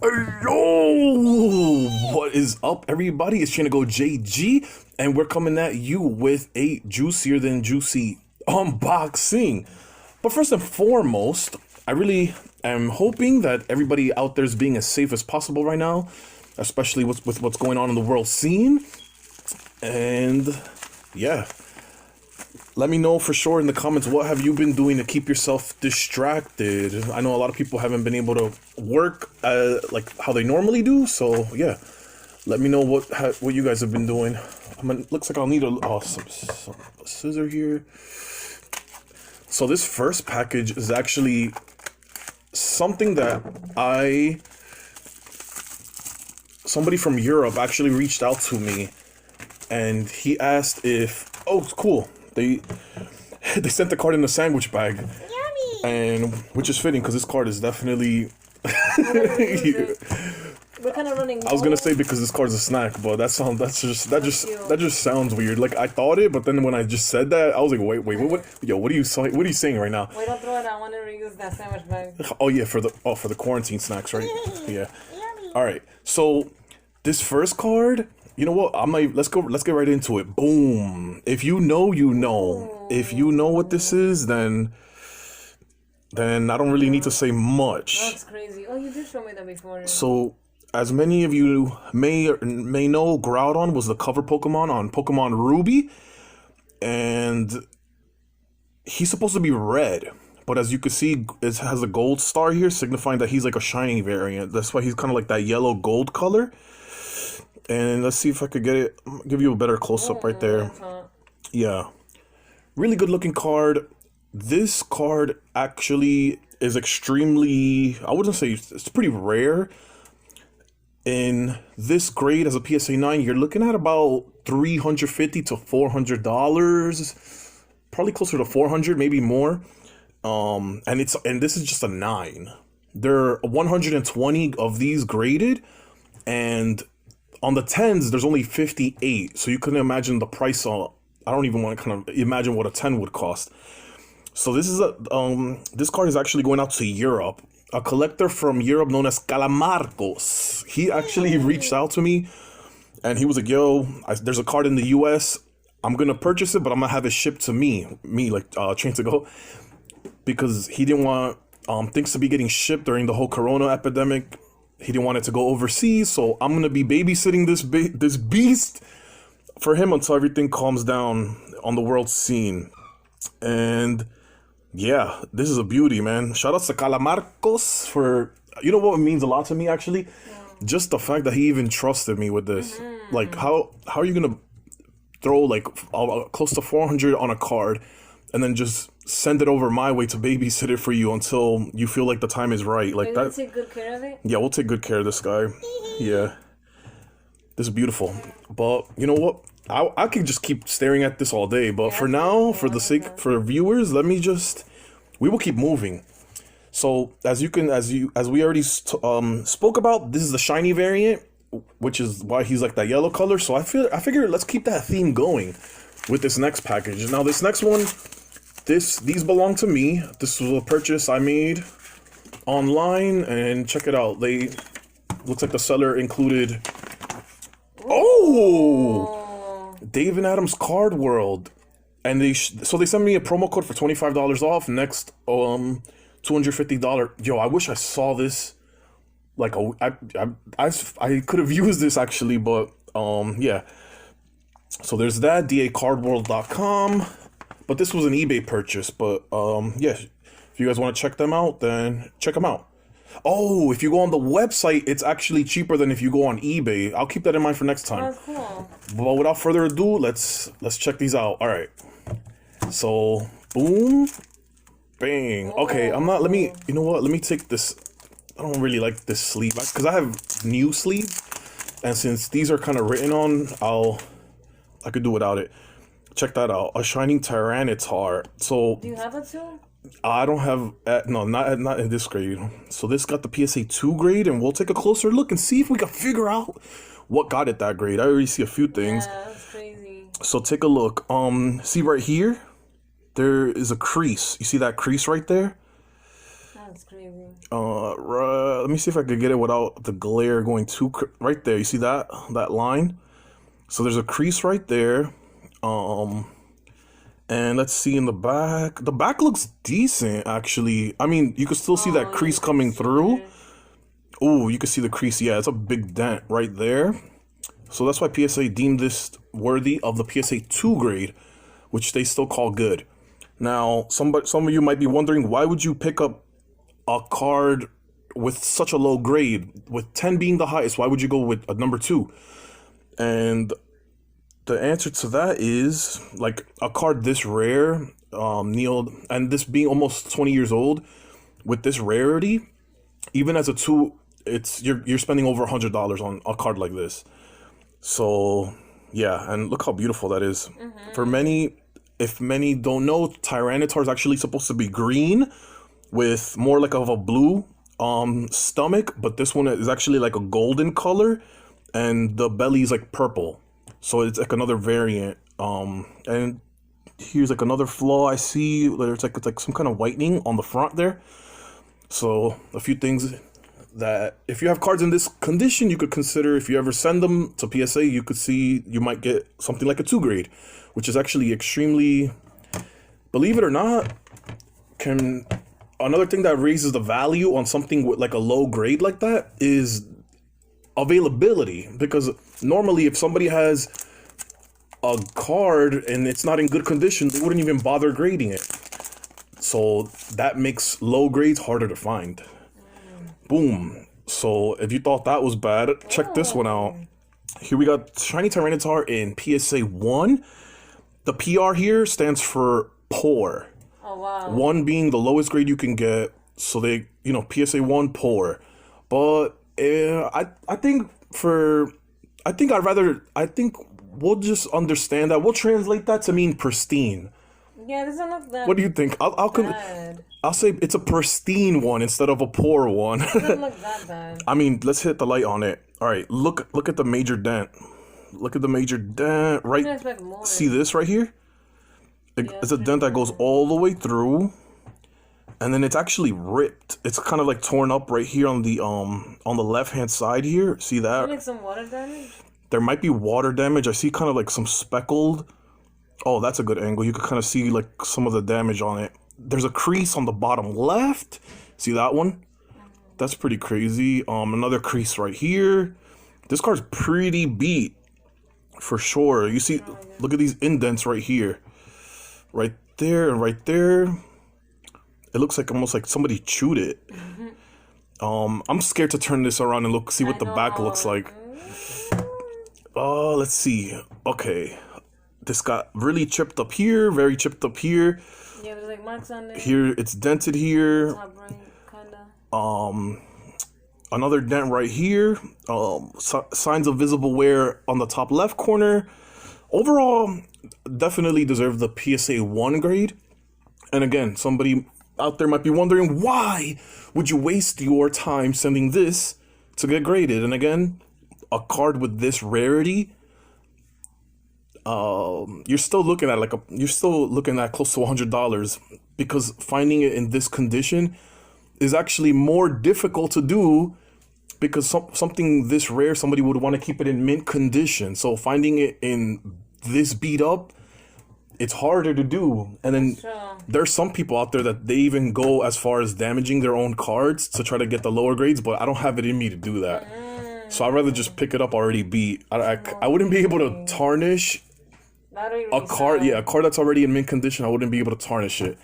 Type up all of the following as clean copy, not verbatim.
Yo, what is up, everybody? It's Go JG, and we're coming at you with a juicier than juicy unboxing. But first and foremost, I really am hoping that everybody out there is being as safe as possible right now, especially with what's going on in the world scene. And yeah, let me know for sure in the comments, what have you been doing to keep yourself distracted? I know a lot of people haven't been able to work like how they normally do. So yeah, let me know what you guys have been doing. Looks like I'll need some scissor here. So this first package is actually something that somebody from Europe actually reached out to me, and he asked if, oh, it's cool. They sent the card in a sandwich bag. Yummy! And which is fitting because this card is definitely We're kind of running. I was gonna say because this card's a snack, but that just sounds weird. Like I thought it, but then when I just said that, I was like, wait, what are you saying right now? Wait, don't throw it. I want to reuse that sandwich bag. Oh yeah, for the quarantine snacks, right? Yeah. Yummy. All right. So this first card, you know what? Let's get right into it. Boom. If you know, you know. If you know what this is, then I don't really need to say much. That's crazy. Oh, you did show me that before. So, as many of you may know, Groudon was the cover Pokemon on Pokemon Ruby, and he's supposed to be red. But as you can see, it has a gold star here, signifying that he's like a shiny variant. That's why he's kind of like that yellow gold color. And let's see if I could give you a better close-up right there. Yeah. Really good looking card. This card actually is extremely, I wouldn't say, it's pretty rare. In this grade as a PSA 9, you're looking at about $350 to $400. Probably closer to 400, maybe more. And this is just a 9. There are 120 of these graded, and on the 10s, there's only 58, so you couldn't imagine the price on. I don't even want to kind of imagine what a 10 would cost. So this is this card is actually going out to Europe. A collector from Europe known as Calamarcos. He actually reached out to me, and he was like, "Yo, there's a card in the U.S. I'm gonna purchase it, but I'm gonna have it shipped to me like Train to Go, because he didn't want things to be getting shipped during the whole Corona epidemic." He didn't want it to go overseas, so I'm gonna be babysitting this beast for him until everything calms down on the world scene. And yeah, this is a beauty, man. Shout out to Calamarcos for, you know what means a lot to me actually? Just the fact that he even trusted me with this. Like how are you gonna throw like close to 400 on a card and then just send it over my way to babysit it for you until you feel like the time is right? Like that. Take good care of it? Yeah, we'll take good care of this guy. Yeah. This is beautiful. But you know what? I could just keep staring at this all day, but for now, for the sake for viewers, we will keep moving. So as we already spoke about, this is the shiny variant, which is why he's like that yellow color. So I figure let's keep that theme going with this next package. Now this next one, these belong to me. This was a purchase I made online, and check it out. Looks like the seller included. Oh, Dave and Adam's Card World, and they sent me a promo code for $25 off. Next, $250. Yo, I wish I saw this. Like I could have used this actually, but yeah. So there's that, dacardworld.com. But this was an eBay purchase. But yeah, if you guys want to check them out, then check them out. Oh, if you go on the website, it's actually cheaper than if you go on eBay. I'll keep that in mind for next time. That's cool. But without further ado, let's check these out. All right. So, boom, bang. Okay, you know what? Let me take this. I don't really like this sleeve because I have new sleeve, and since these are kind of written on, I could do without it. Check that out. A Shining Tyranitar. So, do you have it too? I don't have, no, not in this grade. So this got the PSA 2 grade, and we'll take a closer look and see if we can figure out what got it that grade. I already see a few things. Yeah, that's crazy. So take a look. See right here, there is a crease. You see that crease right there? That's crazy. Let me see if I could get it without the glare going right there. You see that line? So there's a crease right there. And let's see in the back. The back looks decent, actually. I mean, you can still see that crease coming through. Oh, you can see the crease. Yeah, it's a big dent right there. So that's why PSA deemed this worthy of the PSA 2 grade, which they still call good. Now, some of you might be wondering, why would you pick up a card with such a low grade? With 10 being the highest, why would you go with a number 2? And the answer to that is, like, a card this rare, Neil, and this being almost 20 years old, with this rarity, even as a 2, you're spending over $100 on a card like this. So yeah, and look how beautiful that is. For many, if many don't know, Tyranitar is actually supposed to be green with more like of a blue stomach, but this one is actually like a golden color, and the belly is like purple. So it's like another variant. And here's like another flaw I see. It's like some kind of whitening on the front there. So a few things that if you have cards in this condition, you could consider. If you ever send them to PSA, you could see you might get something like a 2 grade, which is actually extremely, believe it or not, another thing that raises the value on something with like a low grade like that is availability. Because normally if somebody has a card and it's not in good condition, they wouldn't even bother grading it. So that makes low grades harder to find. Boom. So if you thought that was bad, check this one out. Here we got Shiny Tyranitar in PSA 1. The PR here stands for poor. Oh, wow. 1 being the lowest grade you can get. So they, PSA 1 poor. But I think we'll just understand that. We'll translate that to mean pristine. Yeah, it doesn't look that What do you think? I'll say it's a pristine one instead of a poor one. It doesn't look that bad. I mean, let's hit the light on it. All right, look at the major dent. Look at the major dent. Right. I expect more. See this right here? It's a dent that goes all the way through, and then it's actually ripped. It's kind of like torn up right here on the left hand side here. See that? Like some water damage? There might be water damage. I see kind of like some speckled. Oh, that's a good angle. You could kind of see like some of the damage on it. There's a crease on the bottom left. See that one? That's pretty crazy. Another crease right here. This card's pretty beat for sure. You see, look at these indents right here. Right there and right there. It looks like almost like somebody chewed it. I'm scared to turn this around and see what the back looks like. Let's see. Okay. This got really chipped up here, very chipped up here. Yeah, there's like marks on there. Here, it's dented here. Top right, kinda. Another dent right here. Signs of visible wear on the top left corner. Overall, definitely deserve the PSA 1 grade. And again, somebody out there might be wondering, why would you waste your time sending this to get graded? And again, a card with this rarity, you're still looking at close to $100, because finding it in this condition is actually more difficult to do, because something this rare, somebody would want to keep it in mint condition. So finding it in this beat up, it's harder to do. And then there's some people out there that they even go as far as damaging their own cards to try to get the lower grades, but I don't have it in me to do that. So I'd rather just pick it up already beat. I wouldn't be able to tarnish a card. Yeah, a card that's already in mint condition, I wouldn't be able to tarnish it.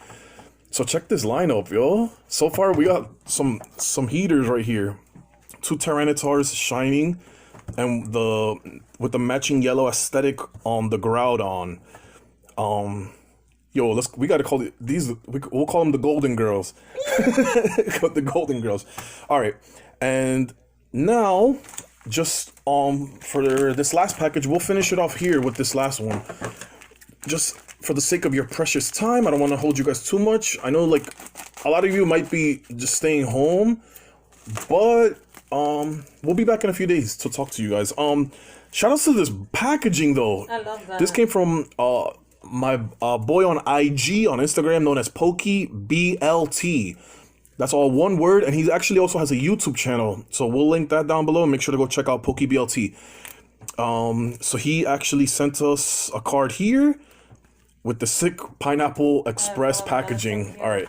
So check this lineup, yo. So far we got some heaters right here. 2 Tyranitars shining, and with the matching yellow aesthetic on the Groudon. We gotta call these. We'll call them the Golden Girls. The Golden Girls. All right, and now just for this last package, we'll finish it off here with this last one. Just for the sake of your precious time, I don't want to hold you guys too much. I know like a lot of you might be just staying home, but we'll be back in a few days to talk to you guys. Shout outs to this packaging though. I love that. This came from my boy on IG, on Instagram, known as Pokey BLT. That's all one word, and he actually also has a YouTube channel, so we'll link that down below. Make sure to go check out PokeBLT. So he actually sent us a card here with the sick Pineapple Express packaging. All right.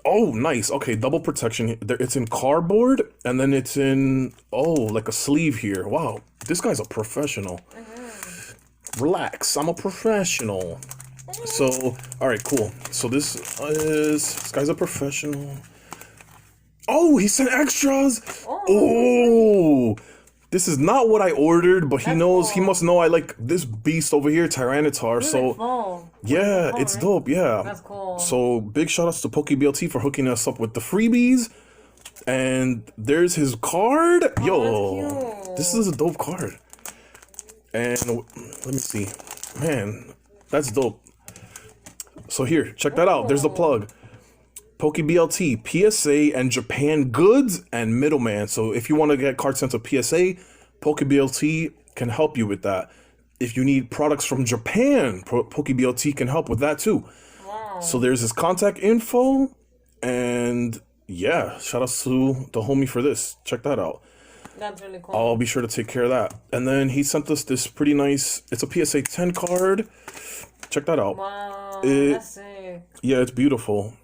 Oh, nice. Okay, double protection. It's in cardboard, and then it's in, like a sleeve here. Wow, this guy's a professional. Relax, I'm a professional. So, all right, cool. So this guy's a professional. Oh, he sent extras. Oh, this is not what I ordered, but he knows, he must know I like this beast over here, Tyranitar. So, yeah, it's dope. Yeah. That's cool. So, big shout outs to PokeBLT for hooking us up with the freebies. And there's his card. Yo, this is a dope card. And let me see. Man, that's dope. So here, check that out. There's the plug. PokeBLT, PSA, and Japan goods and middleman. So if you want to get cards sent to PSA, PokeBLT can help you with that. If you need products from Japan, PokeBLT can help with that too. Wow. So there's his contact info, and yeah, shout out to the homie for this. Check that out. That's really cool. I'll be sure to take care of that. And then he sent us this pretty nice, it's a PSA 10 card. Check that out. Wow, that's sick. Yeah, it's beautiful.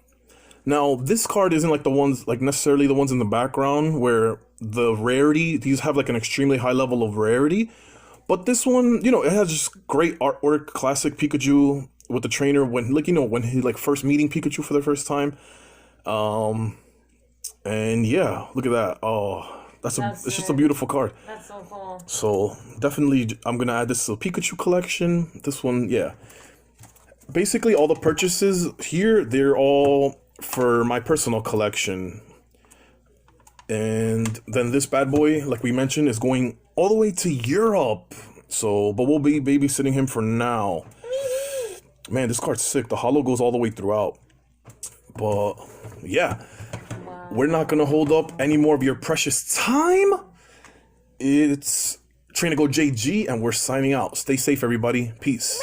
Now, this card isn't like the ones, like necessarily the ones in the background where the rarity, these have like an extremely high level of rarity. But this one, it has just great artwork, classic Pikachu with the trainer when, when he like first meeting Pikachu for the first time. And yeah, look at that. Oh, it's just a beautiful card. That's so cool. So definitely, I'm gonna add this to the Pikachu collection. This one, yeah. Basically, all the purchases here, they're all for my personal collection. And then this bad boy, like we mentioned, is going all the way to Europe. So, but we'll be babysitting him for now. Man, this card's sick. The holo goes all the way throughout. But yeah, we're not gonna hold up any more of your precious time. It's Train to Go JG, and we're signing out. Stay safe, everybody. Peace.